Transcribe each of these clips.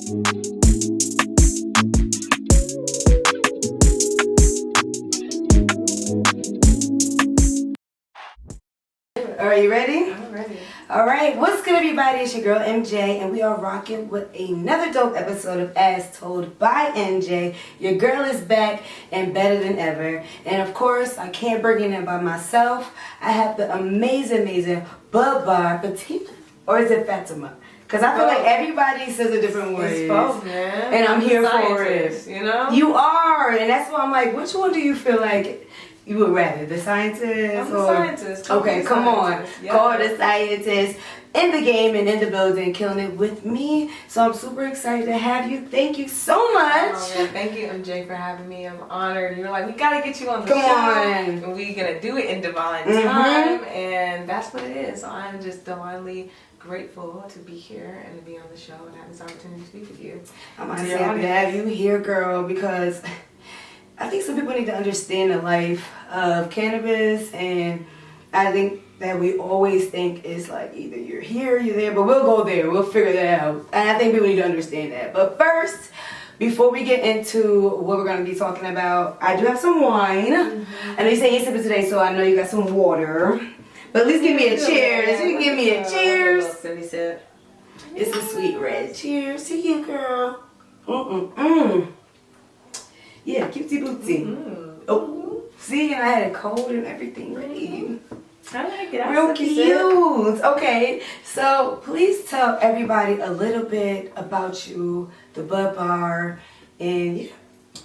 Are you ready? I'm ready. All right, what's good, everybody? It's your girl MJ, and we are rocking with another dope episode of As Told by MJ. Your girl is back and better than ever. And of course, I can't bring it in by myself. I have the amazing Bub Bar Fatima, or is it Fatima? Because I feel like everybody says a different word. It's both, man. And I'm here for it. You know? You are, and that's why I'm like, which one do you feel like you would rather, the scientist? I'm the scientist. Okay, come on. Yeah. Call the scientist in the game and in the building, killing it with me. So I'm super excited to have you. Thank you so much. Oh, man. Thank you, MJ, for having me. I'm honored. You're like, we got to get you on the Come show. on. And we're going to do it in divine time. And that's what it is. So I'm just divinely grateful to be here and to be on the show and have this opportunity to speak with you. I'm honestly happy to have you here, girl, because I think some people need to understand the life of cannabis, and I think that we always think it's like either you're here, you're there, but we'll go there, we'll figure that out. And I think people need to understand that. But first, before we get into what we're going to be talking about, I do have some wine. I know you said you sipping today, so I know you got some water. But at least give me a cheers. You can give me a cheers. It's a sweet red. Cheers to you, girl. Yeah, cutesy bootsy. Oh, see, and I had a cold and everything ready. I like it. Real cute. Okay, so please tell everybody a little bit about you, the Bud Bar, and yeah.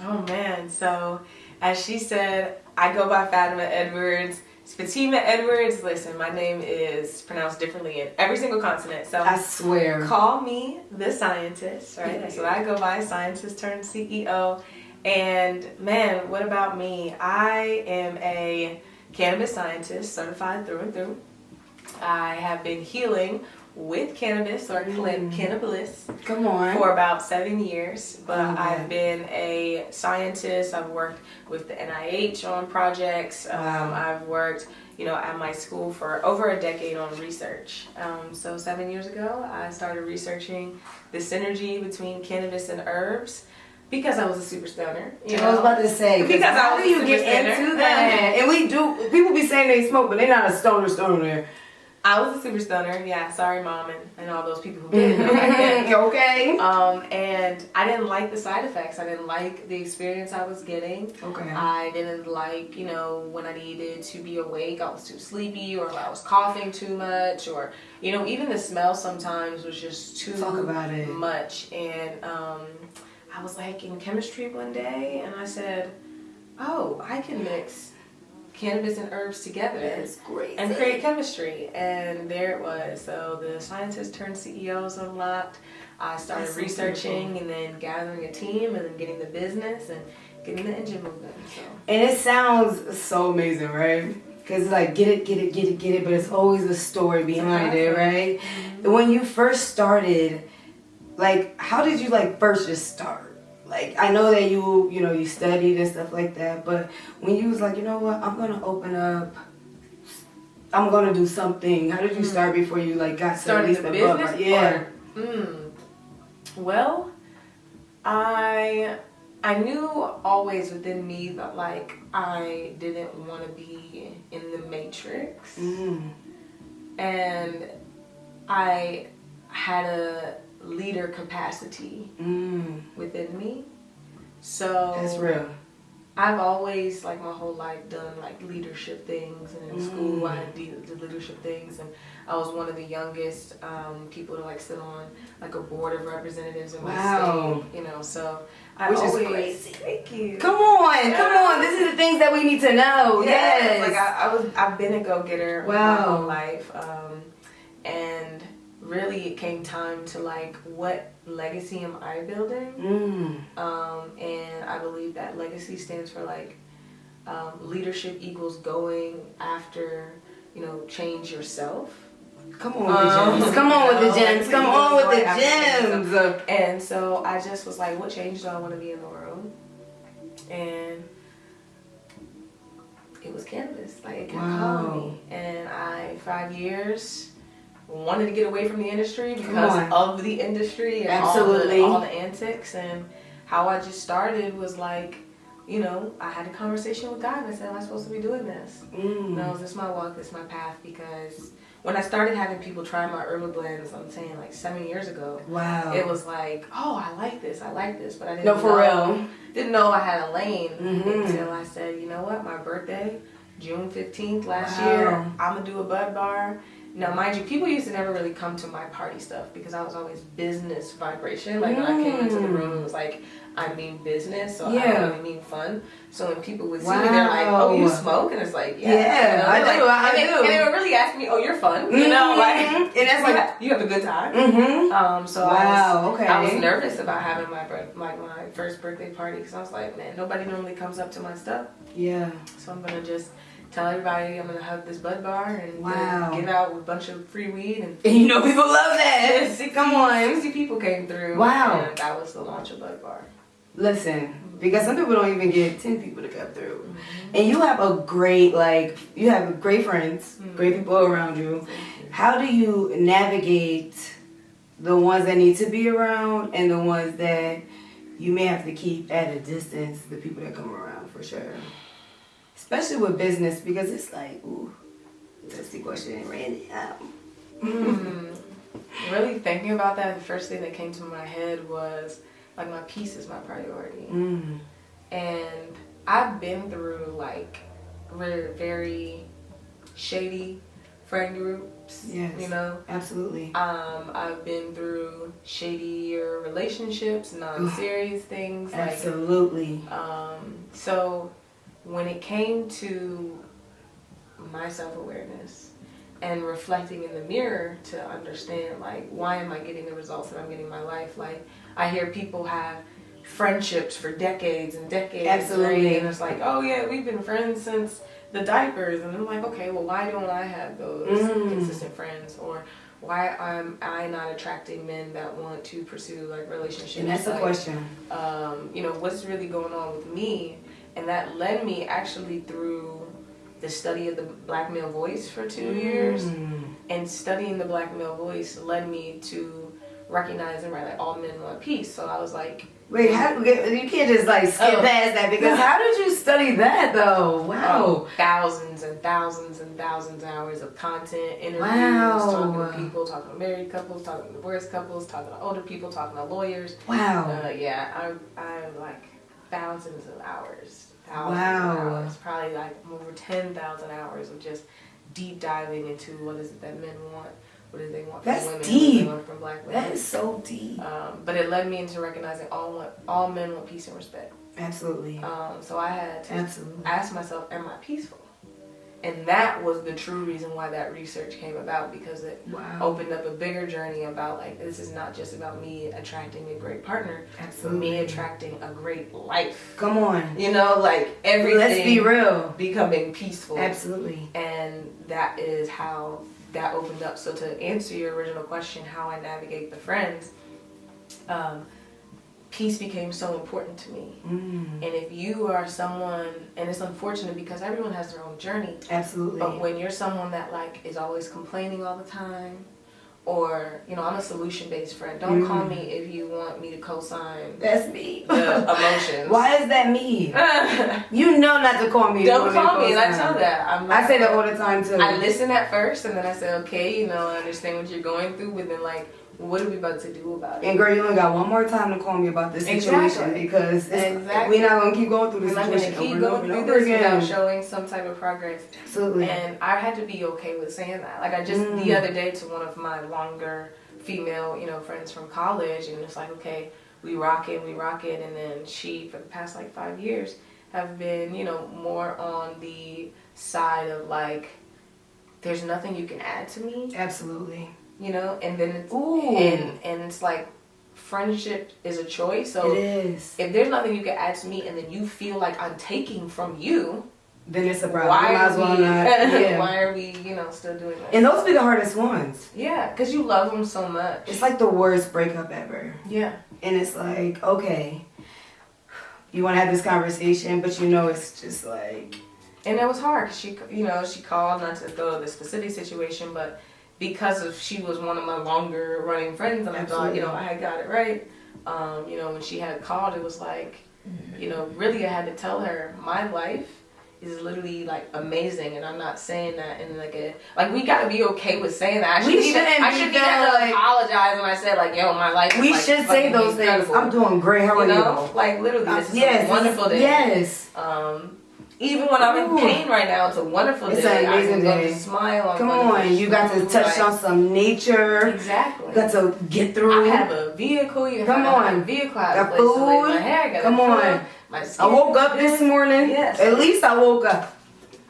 Oh, man. So, as she said, I go by Fatima Edwards. It's Fatima Edwards. Listen, my name is pronounced differently in every single continent. So I swear. Call me the scientist, right? That's what I go by, scientist turned CEO. And man, what about me? I am a cannabis scientist, certified through and through. I have been healing with cannabis or cannabis for about 7 years. But I've been a scientist. I've worked with the NIH on projects. I've worked, at my school for over a decade on research. So 7 years ago, I started researching the synergy between cannabis and herbs. Because I was a super stoner. I was about to say, because how do you get into that? And people be saying they smoke, but they're not a stoner. I was a super stoner, yeah. Sorry, Mom, and all those people who didn't know back then. Okay. And I didn't like the side effects. I didn't like the experience I was getting. Okay. I didn't like, when I needed to be awake, I was too sleepy, or I was coughing too much, or, even the smell sometimes was just too much. And I was like in chemistry one day, and I said, oh, I can mix cannabis and herbs together and create chemistry. And there it was. So the scientist turned CEO was unlocked. I started researching and then gathering a team and then getting the business and getting the engine moving. So. And it sounds so amazing, right? Because it's like, get it, but it's always a story behind it, right? Mm-hmm. When you first started, like, how did you first just start? Like, I know that you studied and stuff like that, but when you was like, you know what, I'm going to open up, I'm going to do something. How did you start before you got to at least the business? Yeah. Well, I knew always within me that I didn't want to be in the matrix. And I had a leader capacity within me. So that's real. I've always my whole life done leadership things, and in school I did leadership things, and I was one of the youngest people to sit on a board of representatives in my state, so I Which always, is crazy. Thank you. Come on. This is the things that we need to know. Yes. I've been a go-getter my whole life, and really it came time to what legacy am I building? And I believe that legacy stands for leadership equals going after, change yourself. Come on with the gems. Come on with the gems. And so I just was like, what change do I want to be in the world? And it was cannabis. It kept calling me. And 5 years wanted to get away from the industry because of the industry and Absolutely. all the antics. And how I just started was like, you know, I had a conversation with God and I said, am I supposed to be doing this? No, is this my walk, this my path? Because when I started having people try my herbal blends, I'm saying like 7 years ago. Wow. It was like, oh, I like this, but I didn't didn't know I had a lane until I said, you know what, my birthday, June 15th last year, I'm gonna do a bud bar. Now, mind you, people used to never really come to my party stuff because I was always business vibration. Like when I came into the room, it was like, I mean business, so I don't really mean fun. So when people would see me, they're like, "Oh, you smoke?" And it's like, "Yeah, you know, I do." And they would really ask me, "Oh, you're fun," you know, like, and that's like, you have a good time. So I was nervous about having my first birthday party because I was like, man, nobody normally comes up to my stuff. Yeah. So I'm gonna just tell everybody I'm gonna have this bud bar and give out a bunch of free weed and you know people love that. 60 people came through. Wow. And that was the launch of Bud Bar. Listen, because some people don't even get 10 people to come through. And you have a great, you have great friends, great people around you. How do you navigate the ones that need to be around and the ones that you may have to keep at a distance, the people that come around for sure? Especially with business, because it's like, ooh, that's the question, Randy. Really thinking about that, the first thing that came to my head was, like, my peace is my priority. And I've been through, like, very shady friend groups. Yes, you know? Absolutely. I've been through shadier relationships, non-serious things. Absolutely. So when it came to my self-awareness and reflecting in the mirror to understand, like, why am I getting the results that I'm getting in my life? Like, I hear people have friendships for decades and decades. Absolutely. Right? And it's like, oh yeah, we've been friends since the diapers. And I'm like, okay, well, why don't I have those consistent friends? Or why am I not attracting men that want to pursue, like, relationships? And that's a question. You know, what's really going on with me? And that led me actually through the study of the black male voice for 2 years. And studying the black male voice led me to recognizing, right, like, all men want peace. So I was like, wait, you can't just like skip past that, because how did you study that though? Wow. Thousands and thousands and thousands of hours of content, interviews, talking to people, talking to married couples, talking to divorced couples, talking to older people, talking to lawyers. Wow. Yeah, I like thousands of hours. Thousands of hours. Probably like over 10,000 hours of just deep diving into what is it that men want. What do they want from women? Deep. What do they want from black women? That is so deep. But it led me into recognizing all men want peace and respect. Absolutely. So I had to ask myself, am I peaceful? And that was the true reason why that research came about, because it opened up a bigger journey about, like, this is not just about me attracting a great partner. Absolutely. Me attracting a great life. Come on. You know, like, everything. Let's be real. Becoming peaceful. Absolutely. And that is how that opened up. So to answer your original question, how I navigate the friends, peace became so important to me. And if you are someone, and it's unfortunate because everyone has their own journey. Absolutely. But when you're someone that, like, is always complaining all the time, or, you know, I'm a solution-based friend. Don't call me if you want me to co-sign. That's me. The emotions. Why is that me? You know not to call me. Don't call me, and I tell that. I say that all the time too. I listen at first, and then I say, okay, you know, I understand what you're going through, but then, like, what are we about to do about it? And girl, you only got one more time to call me about this situation, because we're not going to keep going through this situation. I'm going to keep going through this without showing some type of progress. Absolutely. And I had to be okay with saying that. Like, I just, the other day, to one of my longer female, you know, friends from college, and it's like, okay, we rock it, and then she, for the past, like, 5 years, have been, you know, more on the side of, like, there's nothing you can add to me. Absolutely. You know, and then it's and it's like, friendship is a choice. So it is. If there's nothing you can add to me, and then you feel like I'm taking from you, then it's a problem. Why are we, you know, still doing that? And those be the hardest ones. Yeah, because you love them so much. It's like the worst breakup ever. Yeah. And it's like, okay, you want to have this conversation, but you know it's just like. And it was hard. She, you know, she called, not to go to the specific situation, but because of she was one of my longer running friends, and I thought, you know, I had got it right. You know, when she had called, it was like, you know, really I had to tell her my life is literally like amazing, and I'm not saying that in like a we gotta be okay with saying that. I shouldn't even have to apologize when I said like, yo, my life is we should say those incredible. things. I'm doing great. How are you? Like literally, this is a wonderful day. Yes. Even when I'm in pain right now, it's a wonderful day. It's an amazing day. Smile. Come on, you got to touch on some nature. Exactly. You got to get through. I have a vehicle. You Come on. A vehicle. I got have a place food. to lay my hair. Come on. I woke up this morning. Yes. At least I woke up.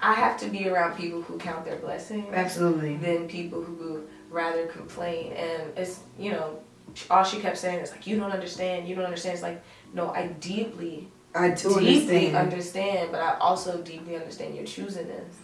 I have to be around people who count their blessings. Absolutely. Than people who would rather complain. And it's, you know, all she kept saying is like, you don't understand. You don't understand. It's like, no, I deeply understand, but I also deeply understand you're choosing this.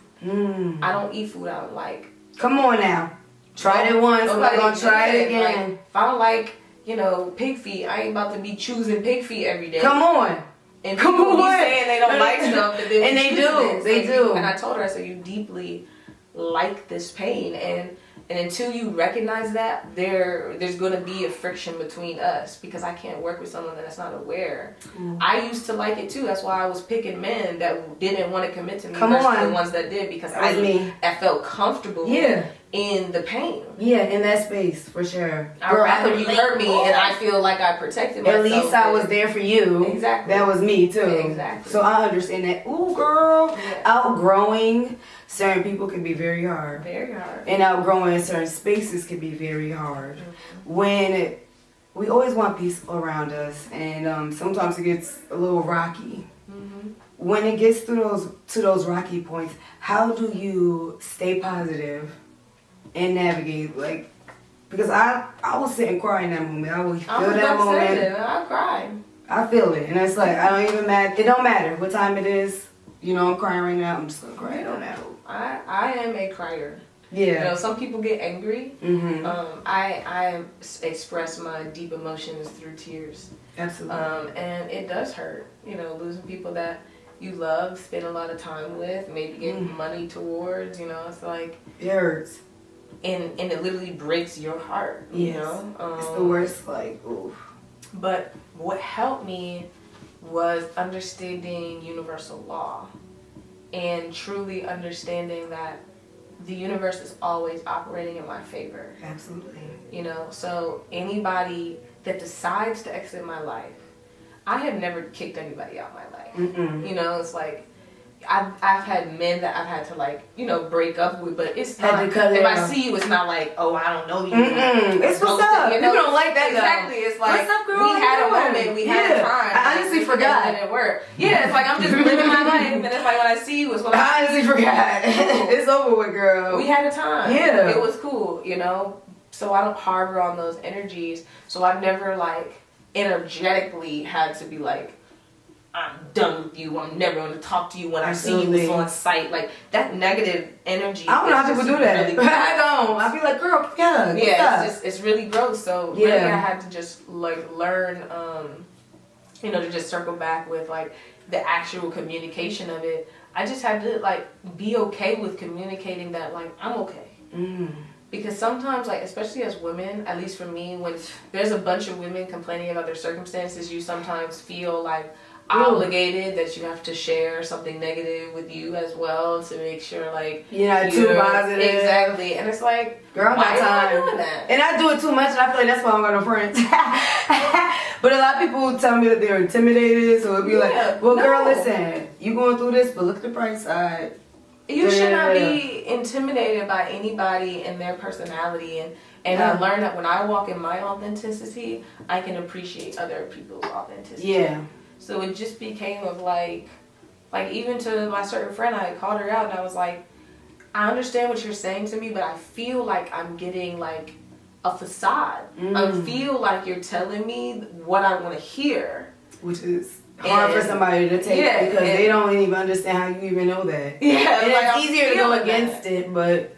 I don't eat food I don't like. Come on now. Tried it once, I'm not gonna try it again. Like, if I don't like, you know, pig feet, I ain't about to be choosing pig feet every day. Come on. And people be saying they don't like stuff, but and they do. They do. And I told her, I said, you deeply like this pain, and until you recognize that, there's going to be a friction between us, because I can't work with someone that's not aware. I used to like it too. That's why I was picking men that didn't want to commit to me versus the ones that did, because I felt comfortable in the pain. Yeah, in that space, for sure. I'd rather you hurt me and I feel like I protected myself. At least I was there for you. Exactly. That was me too. Exactly. So I understand that. Ooh, girl. Yeah. Outgrowing certain people can be very hard. Very hard. And outgrowing certain spaces can be very hard. When we always want peace around us, and sometimes it gets a little rocky. When it gets to those rocky points, how do you stay positive and navigate? Like, because I will sit and cry in that moment. I will feel that moment. I cry. I feel it, and it's like I don't even matter. It don't matter what time it is. You know, I'm crying right now. I'm just gonna cry. It don't matter. I am a crier. Yeah. You know, some people get angry. I express my deep emotions through tears. Absolutely. And it does hurt. You know, losing people that you love, spend a lot of time with, maybe get money towards. You know, it's like it hurts. And it literally breaks your heart. You know, it's the worst. Like, oof. But what helped me was understanding universal law and truly understanding that the universe is always operating in my favor. Absolutely. You know, so anybody that decides to exit my life, I have never kicked anybody out of my life. You know, it's like I've had men that I've had to, like, you know, break up with, but it's not, if I see you, it's not like, oh, I don't know you. It's what's up. You know? People don't like that. Exactly. Though. It's like, what's up, girl? we had a moment, we had a time. I honestly forgot. It didn't work. Yeah, it's like I'm just living my life, and it's like when I see you, it's when I honestly forgot. It's over with, girl. We had a time. Yeah. It was cool, you know? So I don't harbor on those energies. So I've never, like, energetically had to be like, I'm done with you. I'm never going to talk to you when I see you on sight. Like, that negative energy. I don't know how people do that. Really I don't. I'll be like, girl, yeah, it's really gross. So really, I had to just, like, learn, you know, to just circle back with, like, the actual communication of it. I just had to, like, be okay with communicating that, like, I'm okay. Because sometimes, like, especially as women, at least for me, when there's a bunch of women complaining about their circumstances, you sometimes feel like obligated that you have to share something negative with you as well to make sure, like, you're not too positive. Exactly. And it's like, girl, why am I doing that? And I do it too much, and I feel like that's why I'm going to friends. But a lot of people tell me that they're intimidated, so it'll be like, well, girl, listen, you going through this, but look at the bright side. You should not be intimidated by anybody and their personality, and I learned that when I walk in my authenticity, I can appreciate other people's authenticity. Yeah. So it just became of like even to my certain friend, I called her out and I was like, I understand what you're saying to me, but I feel like I'm getting like a facade. I feel like you're telling me what I want to hear. Which is hard for somebody to take because they don't even understand how you even know that. Yeah, and like, it's easier to go against it, but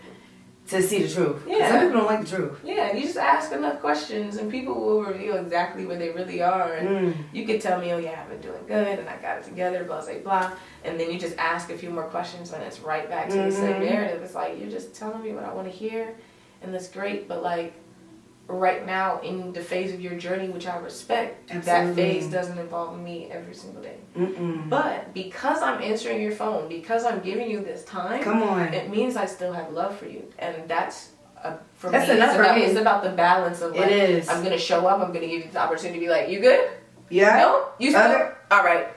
to see the truth. Yeah. Some people don't like the truth. Yeah, you just ask enough questions and people will reveal exactly where they really are. And you could tell me, oh yeah, I've been doing good and I got it together, blah, blah, blah. And then you just ask a few more questions and it's right back to the same narrative. It's like, you're just telling me what I want to hear. and that's great, but like right now in the phase of your journey, which I respect, Absolutely. that phase doesn't involve me every single day. But because I'm answering your phone, because I'm giving you this time, Come on, it means I still have love for you, and that's for that's me. enough for me. It's about the balance of like, it is. I'm gonna show up. I'm gonna give you the opportunity to be like, you good? Yeah. No, you still Okay. all right.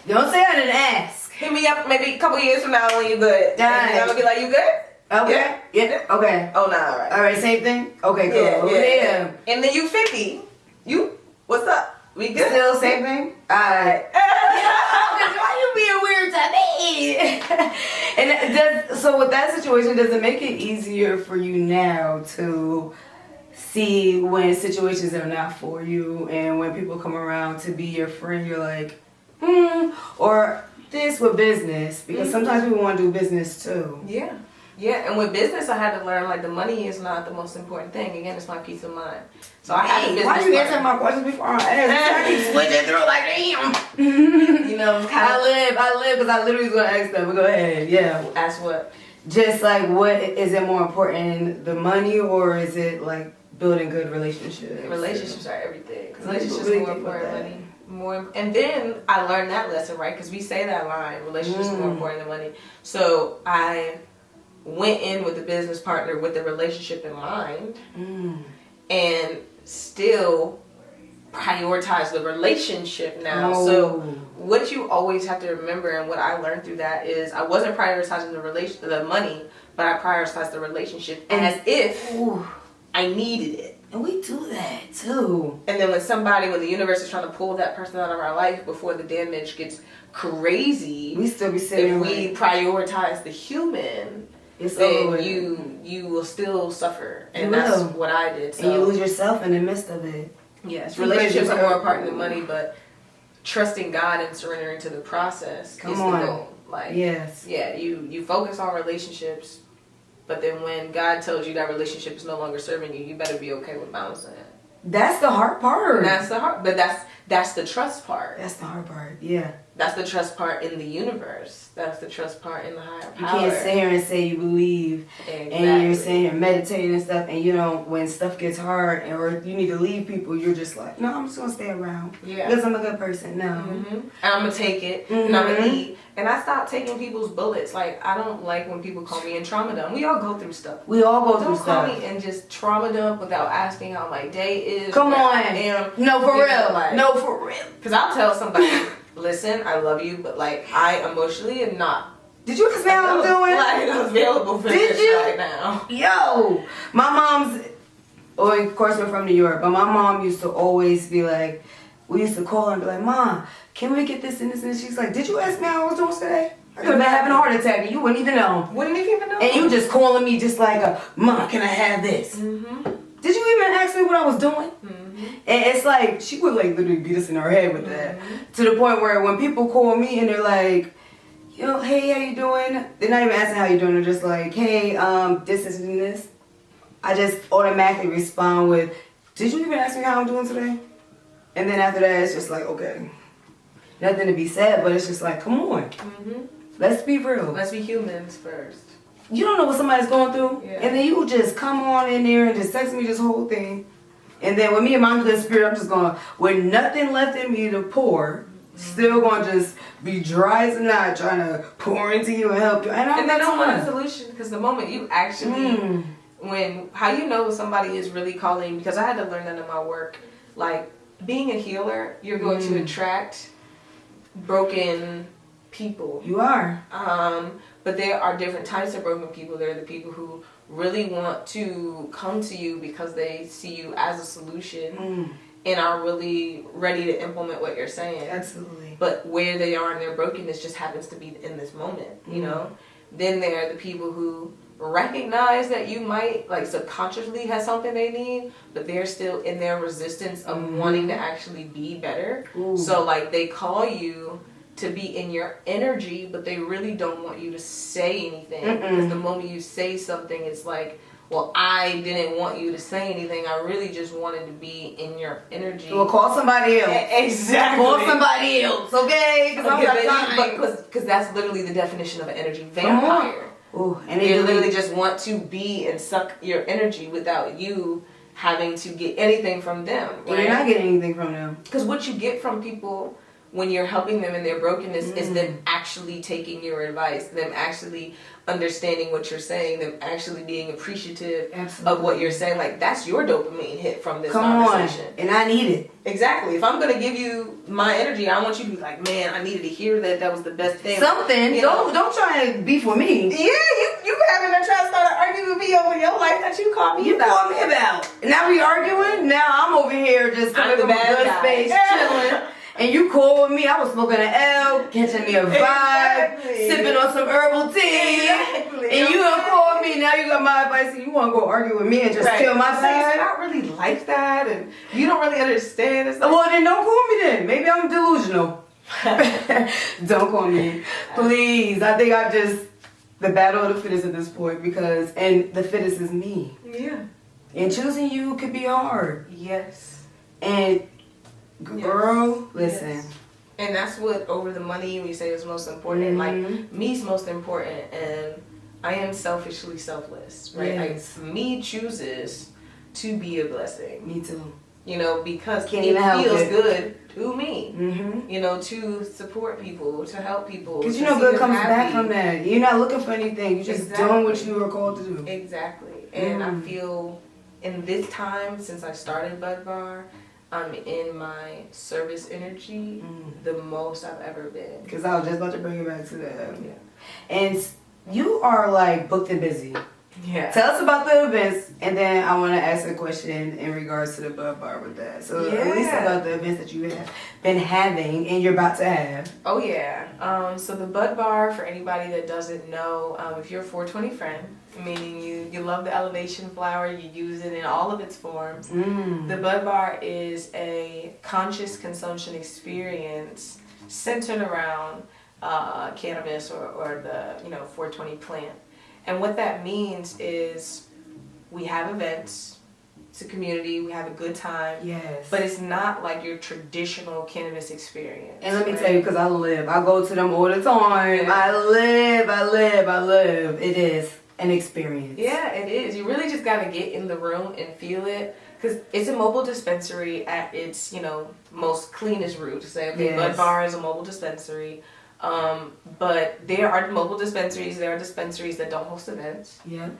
Don't say I didn't ask. Hit me up maybe a couple years from now when you good. Dang. And I'm gonna be like, you good? Okay. Yeah. Okay. Oh, nah, all right. All right. Same thing. Okay. Cool. Yeah. And then you 50. You, what's up? We good? Still same thing. All right. Why you being weird to me? And it does, so with that situation, does it make it easier for you now to see when situations are not for you, and when people come around to be your friend, you're like, or this with business, because sometimes people want to do business too. Yeah. Yeah, and with business, I had to learn, like, the money is not the most important thing. Again, it's my peace of mind. So I had a business Why you answering my questions before I ask? I keep switching through like, damn. You know, kind of. I live, because I literally was going to ask that, but go ahead, yeah. Ask what? Just like, what, is it more important, the money, or is it like building good relationships? Relationships are everything. Some people Relationships really more think important about than money. And then I learned that lesson, right? Because we say that line, relationships are more important than money. So I went in with a business partner with the relationship in mind, and still prioritize the relationship now. So what you always have to remember, and what I learned through that, is I wasn't prioritizing the money, but I prioritized the relationship as if I needed it. And we do that too. And then when the universe is trying to pull that person out of our life before the damage gets crazy, We still be sitting if we prioritize the human, then you will still suffer. And that's what I did. So. And you lose yourself in the midst of it. Yes, relationships are more important than money, but trusting God and surrendering to the process is the goal. Like, yes. Yeah, you focus on relationships, but then when God tells you that relationship is no longer serving you, you better be okay with bouncing it. That's the hard part. And that's the hard, but that's the trust part. That's the hard part, yeah. That's the trust part in the universe. That's the trust part in the higher power. You can't sit here and say you believe, and you're sitting here meditating and stuff, and you know, when stuff gets hard, or you need to leave people, you're just like, no, I'm just going to stay around. Yeah. Because I'm a good person. No. And I'm going to take it, and I'm going to eat. And I stopped taking people's bullets. Like, I don't like when people call me in trauma dump. We all go through stuff. We all go through stuff. Don't call me and just trauma dump without asking how my day is. Come on. No, for real. Like, no, for real. Because I'll tell somebody, listen, I love you, but like, I emotionally am not. Did you just know what I'm doing? Like, available for this right now. Yo, my mom's, of course we're from New York, but my mom used to always be like, we used to call her and be like, Mom, can we get this and this and this? She's like, did you ask me how I was doing today? I could have been having a heart attack and you wouldn't even know. Wouldn't even know. And you just calling me just like, Mom, can I have this? Did you even ask me what I was doing? And it's like, she would like literally beat us in our head with that. To the point where when people call me and they're like, yo, hey, how you doing? They're not even asking how you doing. They're just like, hey, this and this. I just automatically respond with, did you even ask me how I'm doing today? And then after that, it's just like, okay. Nothing to be said, but it's just like, come on. Let's be real. Let's be humans first. You don't know what somebody's going through. Yeah. And then you just come on in there and just text me this whole thing. And then with me and my good spirit, I'm just going, with nothing left in me to pour, still going to just be dry as a knot trying to pour into you and help you. And they don't want a solution, because the moment you actually, how you know somebody is really calling, because I had to learn that in my work, like being a healer, you're going to attract broken people. You are. But there are different types of broken people. There are the people who really want to come to you because they see you as a solution and are really ready to implement what you're saying. Absolutely. But where they are in their brokenness just happens to be in this moment, you know? Then there are the people who recognize that you might, like, subconsciously have something they need, but they're still in their resistance of wanting to actually be better. So, like, they call you to be in your energy, but they really don't want you to say anything. Because the moment you say something, it's like, well, I didn't want you to say anything. I really just wanted to be in your energy. Well, call somebody else. Exactly. Call somebody else, okay? Because that's literally the definition of an energy vampire. Ooh, and They literally just want to be and suck your energy without you having to get anything from them. Right? You're not getting anything from them. Because what you get from people when you're helping them in their brokenness is them actually taking your advice, them actually understanding what you're saying, them actually being appreciative of what you're saying. Like, that's your dopamine hit from this conversation. And I need it. Exactly. If I'm going to give you my energy, I want you to be like, man, I needed to hear that. That was the best thing. Something. You don't try to beef with me. Yeah, you having to try to start an argument with me over your life that you called me about. You called me about. Now we arguing? Now I'm over here just coming from a good space, chilling. And you cool with me. I was smoking an L, catching me a vibe, sipping on some herbal tea. And you don't call with me. Now you got my advice and you want to go argue with me and just kill my vibe. I don't really like that and you don't really understand. It's like, well, then don't call me then. Maybe I'm delusional. Don't call me. Please. I think I'm just the battle of the fittest at this point and the fittest is me. Yeah. And choosing you could be hard. Yes. And girl, listen. Yes. And that's what over the money we say is most important. Like, me's most important, and I am selfishly selfless, right? Yes. Like, me chooses to be a blessing. Me too. You know, because Can't it even help feels it. good to me. Mm-hmm. You know, to support people, to help people. Because to you know see good them comes happy. back from that. You're not looking for anything. You're just doing what you were called to do. Exactly. And I feel in this time since I started Bud Bar, I'm in my service energy the most I've ever been. Because I was just about to bring it back to that. Yeah. And you are like booked and busy. Yeah. Tell us about the events, and then I want to ask a question in regards to the Bud Bar with that. So at least about the events that you have been having and you're about to have. Oh yeah. So the Bud Bar, for anybody that doesn't know, if you're a 420 friend, meaning you love the elevation flower, you use it in all of its forms. The Bud Bar is a conscious consumption experience centered around cannabis or the 420 plant. And what that means is we have events, it's a community, we have a good time. Yes. But it's not like your traditional cannabis experience. And let me tell you, because I go to them all the time. Yeah. I live. It is an experience. Yeah, it is. You really just got to get in the room and feel it. Because it's a mobile dispensary at its, most cleanest root. To say, okay, Bud Bar is a mobile dispensary. But there are mobile dispensaries. There are dispensaries that don't host events. Yeah.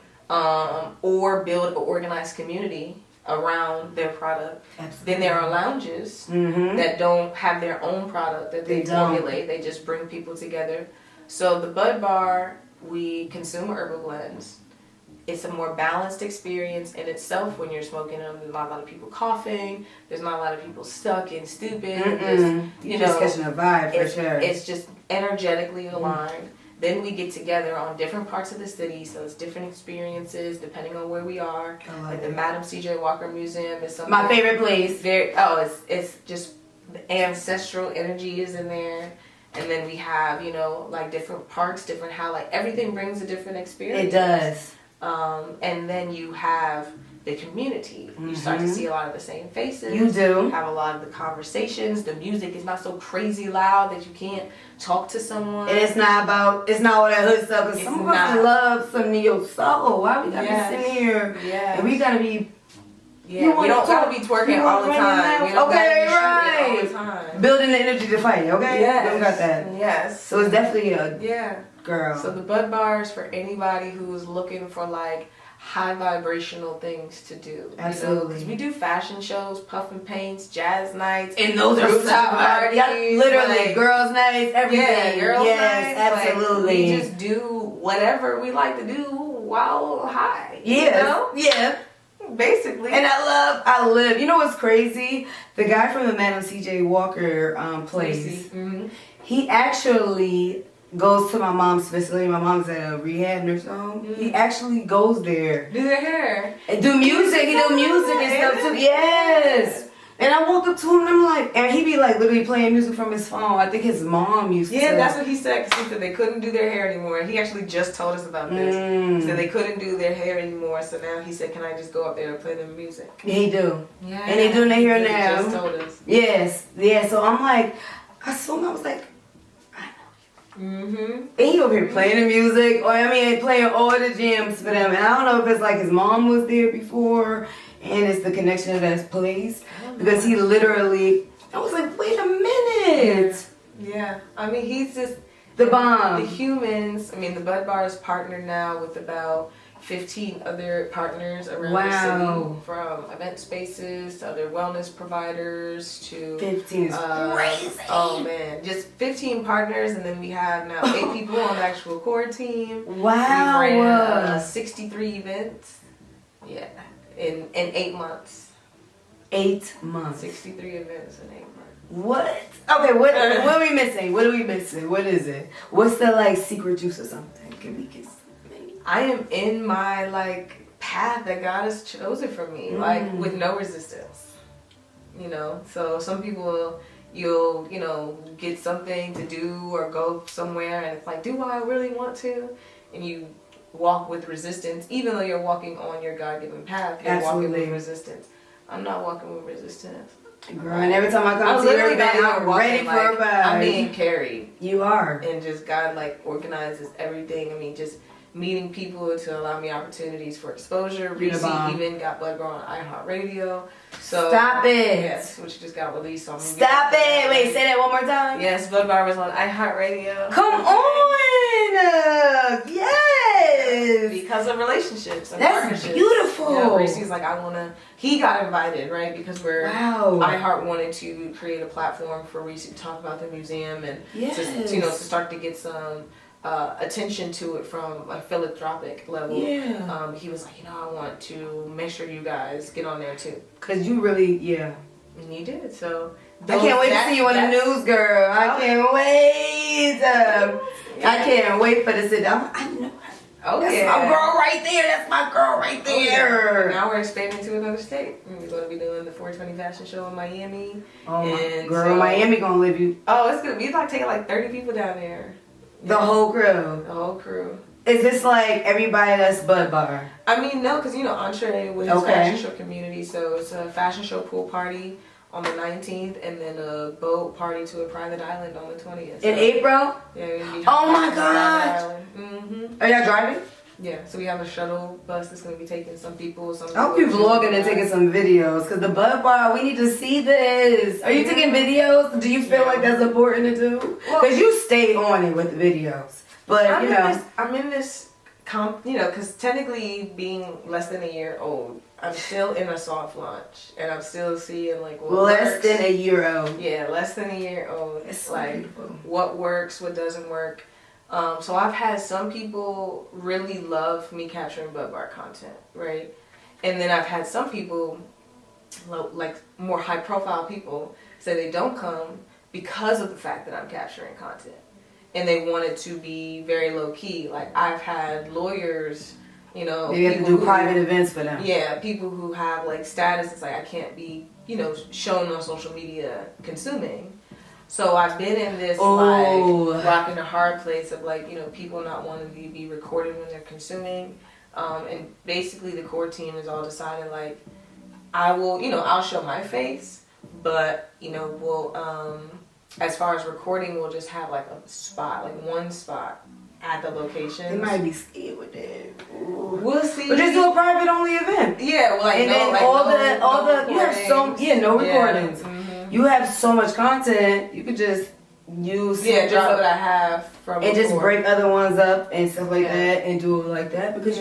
Or build an organized community around their product. Absolutely. Then there are lounges that don't have their own product that they formulate. They just bring people together. So the Bud Bar, we consume herbal blends. It's a more balanced experience in itself when you're smoking them. There's not a lot of people coughing. There's not a lot of people stuck and stupid. You're just catching a vibe for sure. It's just energetically aligned. Then we get together on different parts of the city, so it's different experiences depending on where we are. Like the Madam C.J. Walker Museum is something. My favorite place. It's just the ancestral energy is in there. And then we have, like different parks, different how, like everything brings a different experience. It does. And then you have the community. You start to see a lot of the same faces. You do. Have a lot of the conversations. The music is not so crazy loud that you can't talk to someone. And it's not all that hood stuff. Because some of us love some neo soul. Why we gotta be sitting here? Yeah. And we gotta be. Yeah, we don't gotta be twerking all the time. We don't okay, gotta be all the time. Building the energy to fight, okay? Yes. We don't got that. Yes. So it's definitely a girl. So the Bud Bar is for anybody who's looking for like high vibrational things to do. Absolutely. Because we do fashion shows, puff and paints, jazz nights. And those are rooftop parties. Literally, like, girls' nights, everything. Yeah, girls' nights. Absolutely. Like, we just do whatever we like to do while high. Yeah. Yeah. Basically. And I live. You know what's crazy? The guy from the Madam C.J. Walker place, he actually goes to my mom's facility. My mom's at a rehab nurse home. He actually goes there. Do their hair. And do music. He do music and stuff too. Yes. And I walked up to him and I'm like, and he be like literally playing music from his phone. I think his mom used to. Yeah, that's what he said, because he said they couldn't do their hair anymore. He actually just told us about this. He said they couldn't do their hair anymore, so now he said, can I just go up there and play them music? Yeah, he do. Yeah. And they doing their hair He now. just told us. Yes. Yeah, so I'm like, I saw him, I was like, I know Mm-hmm. And he over here playing the music, playing all the jams for them. And I don't know if it's like his mom was there before, and it's the connection of that place. Because he literally, I was like, wait a minute. Yeah. I mean, he's just The bomb. The humans. I mean, the Bud Bar is partnered now with about 15 other partners around the city, from event spaces to other wellness providers to 15 is crazy. Oh man, just 15 partners, and then we have now 8 people on the actual core team. Wow. We ran 63 events. Yeah, in 8 months. 8 months. 63 events in 8 months. What? Okay, what are we missing? What are we missing? What is it? What's the like secret juice or something? Can we get? I am in my like path that God has chosen for me, like with no resistance. You know, so some people you'll get something to do or go somewhere, and it's like, do I really want to? And you walk with resistance, even though you're walking on your God-given path. You're walking with resistance. I'm not walking with resistance. Girl, and every time I come to your event, I'm ready for a vibe. I'm being carried. You are. And just God like organizes everything. I mean, just meeting people to allow me opportunities for exposure. Reese even got Blood Grow on iHeartRadio. So stop it. Yes, which just got released on. Stop it. Wait, say that one more time. Yes, Blood Bar was on iHeartRadio. Come on. Yes. Because of relationships and that's partnerships. Beautiful. Yeah, Reese's like, he got invited, right? Because iHeart wanted to create a platform for Reese to talk about the museum and to start to get some attention to it from a philanthropic level. Yeah. He was like, I want to make sure you guys get on there too. Cause you really, And he did. So I can't wait to see you on the news, girl. I can't wait. I can't wait for the sit down. I know. That's my girl right there. That's my girl right there. Now we're expanding to another state. We're going to be doing the 420 fashion show in Miami. Oh, and girl, Miami gonna live you. Oh, it's gonna be like taking like 30 people down there. The whole crew. The whole crew. Is this like everybody that's Bud Bar? I mean, no, because Entree with his fashion show community. So it's a fashion show pool party on the 19th, and then a boat party to a private island on the 20th. In April? Yeah. Oh my God! Are y'all driving? Yeah, so we have a shuttle bus that's going to be taking some people. I hope you're vlogging and taking some videos, because the Bud Bar, we need to see this. Are you taking videos? Do you feel like that's important to do? Because you stay on it with the videos. But, I'm in this, because technically being less than a year old, I'm still in a soft launch, and I'm still seeing like what less than a year old. Yeah, less than a year old. It's so like beautiful. What works, what doesn't work. So I've had some people really love me capturing Bud Bar content, right? And then I've had some people, like more high profile people, say they don't come because of the fact that I'm capturing content. And they want it to be very low key. Like I've had lawyers, you have to do private events for them. Yeah, people who have like status. It's like I can't be, shown on social media consuming. So I've been in this like rock and a hard place of like, people not wanting to be recorded when they're consuming. And basically the core team is all decided like, I will, I'll show my face, but, we'll, as far as recording, we'll just have like a spot, like one spot at the location. They might be scared with that. Ooh. We'll see. But just do a private only event. Yeah, well, and then you have no recordings. Mm-hmm. You have so much content. You could just use just what I have from and just break other ones up and stuff like that and do it like that because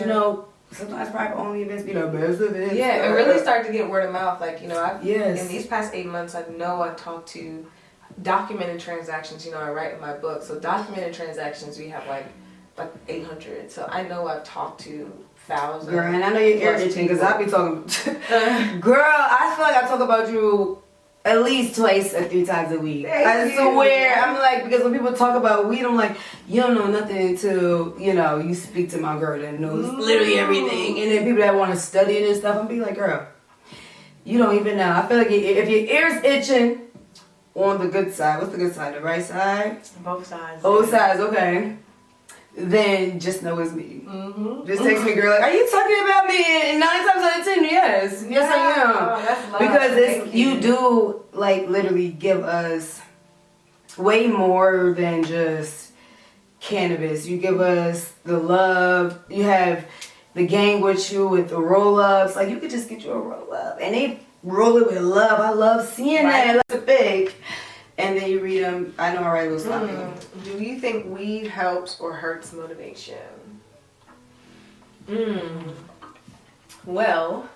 sometimes private only events be the best events. Yeah, and really start to get word of mouth. Like I've in these past 8 months, I've talked to documented transactions. I write in my book. So documented transactions, we have like 800. So I know I've talked to thousands. Girl, and I know you're itching because I be talking. Girl, I feel like I talk about you at least 2 or 3 times a week. I swear. I'm like, because when people talk about weed, I'm like, you don't know nothing until, you speak to my girl that knows literally everything. And then people that want to study it and stuff, I'm be like, girl, you don't even know. I feel like if your ear's itching on the good side, what's the good side? The right side? Both sides. Both sides, okay. Then just know it's me. Mm-hmm. Just text me, girl. Like, are you talking about me? And 9 times out of 10, yes, I am. Oh, that's love. Because you do like literally give us way more than just cannabis. You give us the love. You have the gang with you with the roll-ups. Like, you could just get you a roll-up. And they roll it with love. I love seeing that. It's big. And then you read them. I know already what's happening. Do you think weed helps or hurts motivation? Well,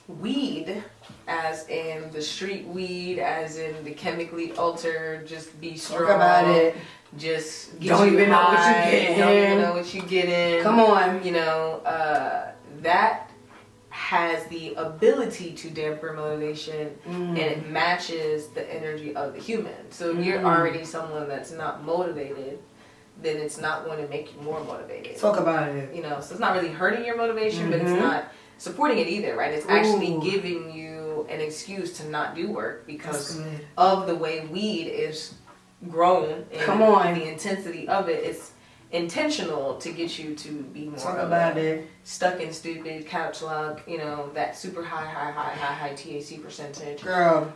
weed, as in the street weed, as in the chemically altered, just be strong. Talk about it. Just get Don't you even high, know what you get don't in. even know what you get in. Come on. You know, that has the ability to dampen motivation, and it matches the energy of the human. So if you're already someone that's not motivated, then it's not going to make you more motivated. Talk about it. You know, so it's not really hurting your motivation, but it's not supporting it either, right? It's actually giving you an excuse to not do work because of the way weed is grown and the intensity of it. It's intentional to get you to be more stuck in stupid couch log, you know, that super high THC percentage. Girl.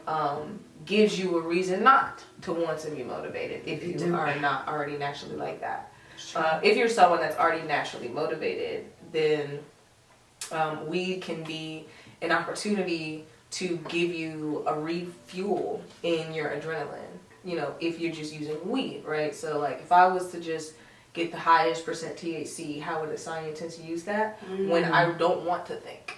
Gives you a reason not to want to be motivated if you are not already naturally like that. If you're someone that's already naturally motivated, then weed can be an opportunity to give you a refuel in your adrenaline, you know, if you're just using weed, right? So like if I was to just get the highest percent THC, how would a scientist use that when I don't want to think?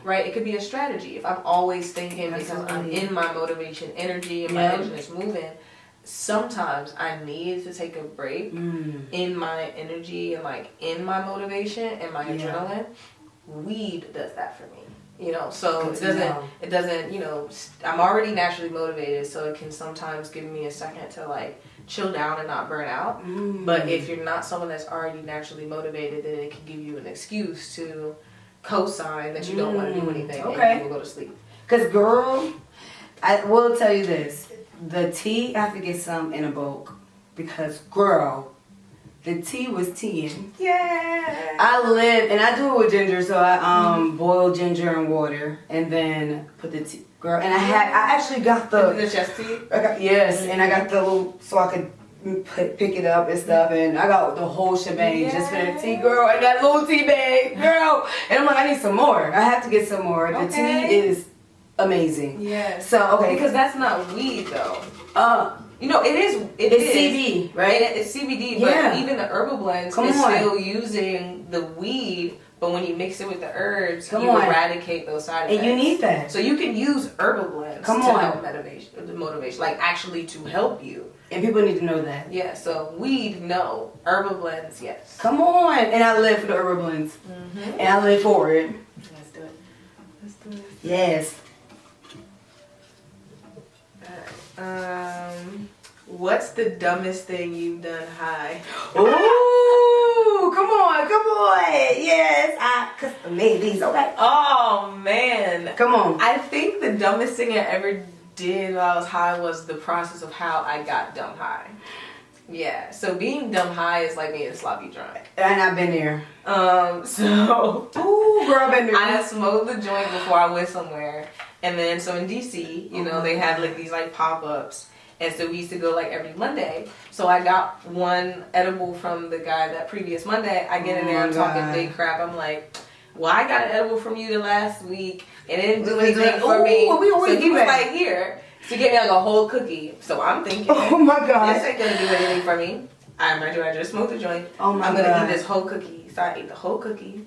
Right? It could be a strategy. If I'm always thinking because I'm in my motivation energy and my engine is moving, sometimes I need to take a break in my energy and like in my motivation and my adrenaline. Weed does that for me. You know, so it doesn't, you know, I'm already naturally motivated, so it can sometimes give me a second to like chill down and not burn out. But if you're not someone that's already naturally motivated, then it can give you an excuse to co-sign that you don't want to do anything and you will go to sleep. Because girl, I will tell you this, the tea, I have to get some in a bulk because girl, the tea was teaing. Yeah. I live, and I do it with ginger, so I boil ginger and water and then put the tea. Girl, and I actually got the chest tea? And I got the little, so I could pick it up and stuff, and I got the whole shebang just for the tea, girl, and that little tea bag, girl. And I'm like, I need some more. I have to get some more. The tea is amazing. Yeah. So, because that's not weed, though. You know, it's CBD, right? It's CBD, but even the herbal blends is still using the weed, but when you mix it with the herbs, you eradicate those side effects. And you need that. So you can use herbal blends to help motivation, like actually to help you. And people need to know that. Yeah, so weed, no. Herbal blends, yes. Come on. And I live for the herbal blends. And I live for it. Let's do it. Let's do it. Yes. What's the dumbest thing you've done high? Ooh, come on. Yes, cause I made these, okay? Oh, man. Come on. I think the dumbest thing I ever did while I was high was the process of how I got dumb high. Yeah, so being dumb high is like being sloppy drunk. And I've been there. Ooh, girl, I've been there. I smoked the joint before I went somewhere. And then, so in DC, you know, they had like these like pop-ups. And so we used to go like every Monday. So I got one edible from the guy that previous Monday. I get in there, I'm talking big crap. I'm like, well, I got an edible from you the last week. And it didn't do anything for me. So he was like, here, to get me like a whole cookie. So I'm thinking, oh my God, this ain't going to do anything for me. I just smoked a joint. I'm going to eat this whole cookie. So I ate the whole cookie.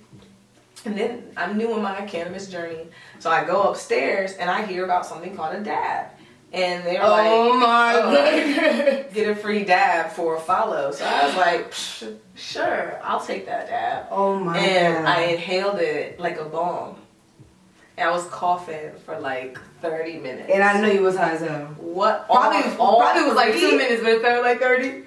And then I'm new in my cannabis journey. So I go upstairs and I hear about something called a dab. And they're like, oh my God, get a free dab for a follow. So I was like, sure, I'll take that dab. Oh my God. And I inhaled it like a bomb. And I was coughing for like 30 minutes. And I knew you was high as hell. What? Probably was like 2 minutes, but it felt like 30.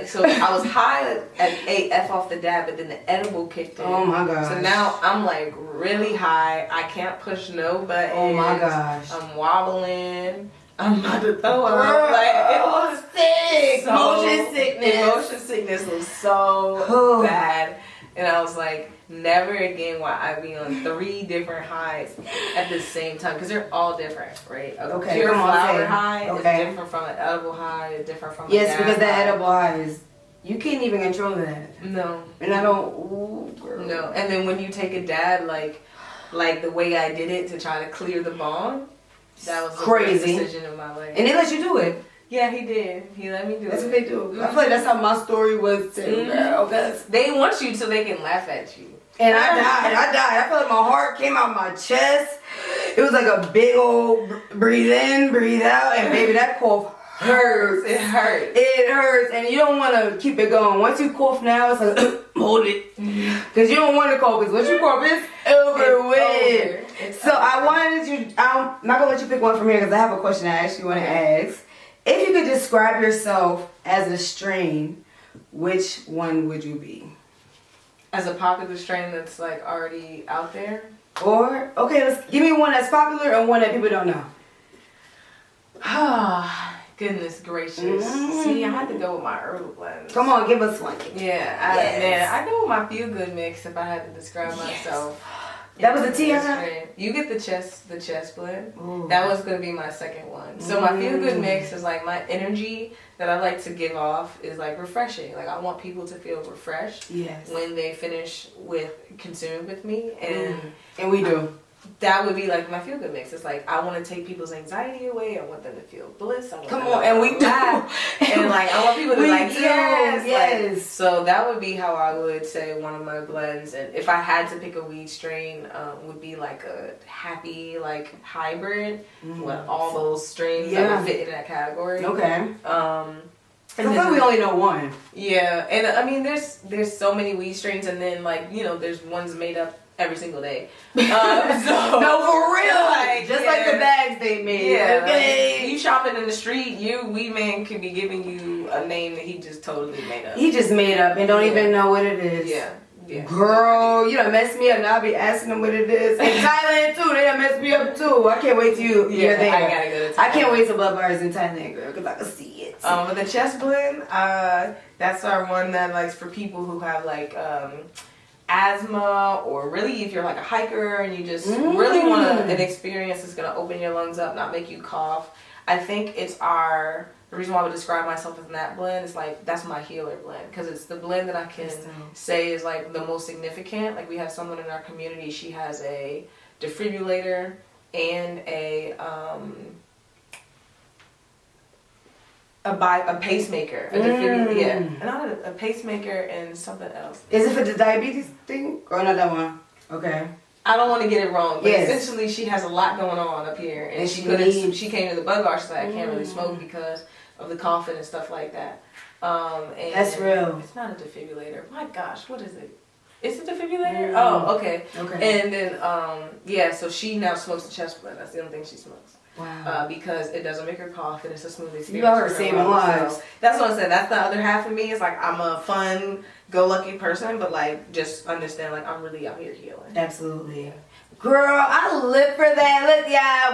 So I was high at AF off the dab, but then the edible kicked in. Oh my gosh. So now I'm like really high. I can't push no buttons. Oh my gosh. I'm wobbling. I'm about to throw up. Like, it was sick. Motion sickness was so bad. And I was like, never again will I be on 3 different highs at the same time. Because they're all different, right? A pure flower high is different from an edible high, is different from a dab because the high. edible high is You can't even control that. No. And I don't. Ooh, girl. No. And then when you take a dad like the way I did it to try to clear the bond, that was the crazy best decision of my life. And they let you do it. Yeah, he did. He let me do That's it. what they do. I feel like that's how my story was too, girl. Cause they want you so they can laugh at you. and I died. I felt like my heart came out my chest. It was like a big old breathe in, breathe out, and baby, that cough hurts. It hurts. It hurts, and you don't want to keep it going. Once you cough now, it's like hold it, because you don't want to cough. Because once you cough, it's over with. So I wanted you. I'm not gonna let you pick one from here because I have a question I actually want to ask. If you could describe yourself as a strain, which one would you be? As a popular strain that's like already out there? Or, okay, let's give me one that's popular and one that people don't know. Ah, goodness gracious. See, I had to go with my herbal blends. Come on, give us one. Yeah, Yes. I go with my feel good mix if I had to describe myself. That was the tea, huh? You get the chest blend. Ooh. That was gonna be my second one. So my feel good mix is like my energy that I like to give off is like refreshing. Like I want people to feel refreshed when they finish with consuming with me, and we do. That would be like my feel good mix. It's like I want to take people's anxiety away. I want them to feel bliss. I want Come them on, to and we do. And like I want people to be like yes. Yes. Like, so that would be how I would say one of my blends. And if I had to pick a weed strain, would be like a happy like hybrid with all those strains that would fit in that category. Okay. And I thought we only know one. Yeah, and I mean there's so many weed strains, and then like there's ones made up every single day. So, no, for real. Like, just like the bags they made. Yeah. Okay. Like, you shopping in the street, weed man could be giving you a name that he just totally made up. He just made up and don't even know what it is. Yeah. Yeah. Girl, you done messed me up. Now I'll be asking them what it is. In Thailand too, they done messed me up too. I can't wait till you're there. I gotta go to Thailand. I can't wait till Blood Bars in Thailand, girl, because I can see it. But the chest blend, that's our one that likes for people who have like asthma, or really if you're like a hiker and you just really want an experience that's gonna open your lungs up, not make you cough. I think it's the reason why I would describe myself as that blend is like that's my healer blend, because it's the blend that I can say is like the most significant. Like we have someone in our community, she has a defibrillator and a pacemaker, a pacemaker and something else. Is it for the diabetes thing or not that one? Okay. I don't want to get it wrong, but essentially she has a lot going on up here, and she came to the bud bar. She's like, I can't really smoke because of the coughing and stuff like that. And that's real. It's not a defibrillator. My gosh, what is it? It's a defibrillator? Oh, okay. And then so she now smokes the chest blend. That's the only thing she smokes. Wow. Because it doesn't make her cough and it's a smooth experience. You are saving lives. So that's what I said. That's the other half of me. It's like I'm a fun, go-lucky person, but like just understand like I'm really out here healing. Absolutely. Girl, I live for that. Look,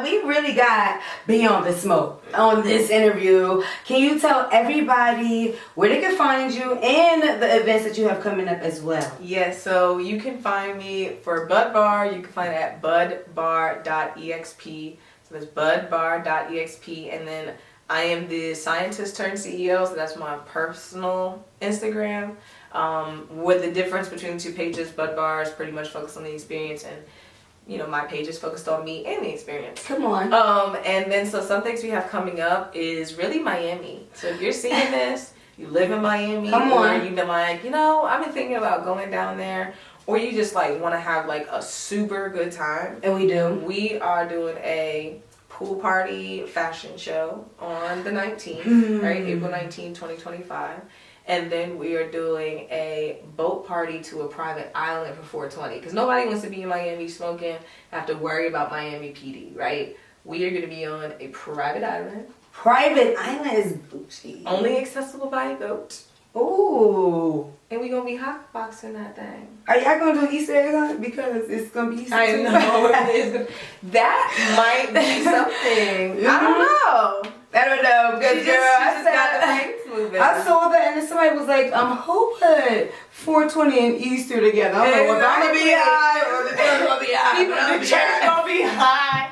we really got Beyond the Smoke on this interview. Can you tell everybody where they can find you and the events that you have coming up as well? Yes, so you can find me for Bud Bar. You can find it at budbar.exp. So that's budbar.exp, and then I am the scientist turned CEO, so that's my personal Instagram. With the difference between the two pages, Bud Bar is pretty much focused on the experience, and my page is focused on me and the experience. Come on. And then so some things we have coming up is really Miami. So if you're seeing this, you live in Miami, or you've been like, I've been thinking about going down there. Or you just like want to have like a super good time. And we do. We are doing a pool party fashion show on the 19th, right? April 19th, 2025. And then we are doing a boat party to a private island for 420. Because nobody wants to be in Miami smoking, have to worry about Miami PD, right? We are going to be on a private island. Private island is bougie. Only accessible by boat. Ooh. And we gonna be hotboxing that thing. Are y'all gonna do Easter egg hunt? Because it's gonna be Easter egg hunt. I know. That might be something. I don't know. I don't know. Because I saw that and then somebody was like, who put 420 and Easter together? I'm like, well, I'm gonna be high or the church gonna be high. The church gonna be high.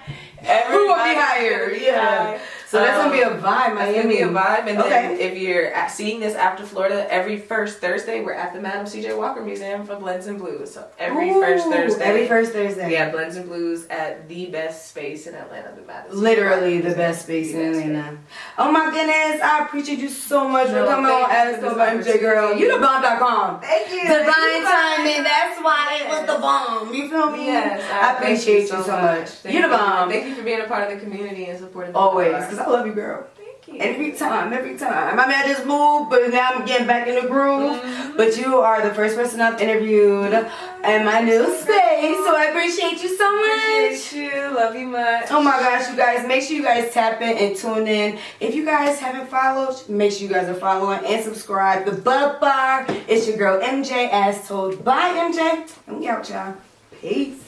Who gonna be higher? Yeah. So So that's gonna be a vibe, Miami. That's gonna be a vibe, and Okay. then if you're seeing this after Florida, every first Thursday we're at the Madam C.J. Walker Museum for Blends and Blues. So every first Thursday. Every first Thursday. Yeah, Blends and Blues at the best space in Atlanta, the Madam. Literally the best space in Atlanta. Oh my goodness, I appreciate you so much for coming on as the MJ girl. You the bomb.com. Thank you. Divine timing, that's why it was the bomb. You feel me? Yes, I appreciate you so much. You the bomb. Thank you for being a part of the community and supporting the Always, bar. because I love you, girl. Thank you. Every time. I mean, I just moved, but now I'm getting back in the groove. But you are the first person I've interviewed in my new space, so I appreciate you so much. Appreciate you. Love you much. Oh my gosh, you guys, make sure you guys tap in and tune in. If you guys haven't followed, make sure you guys are following and subscribe. The Bug Bar. It's your girl MJ, as told by MJ. And we out, y'all. Peace.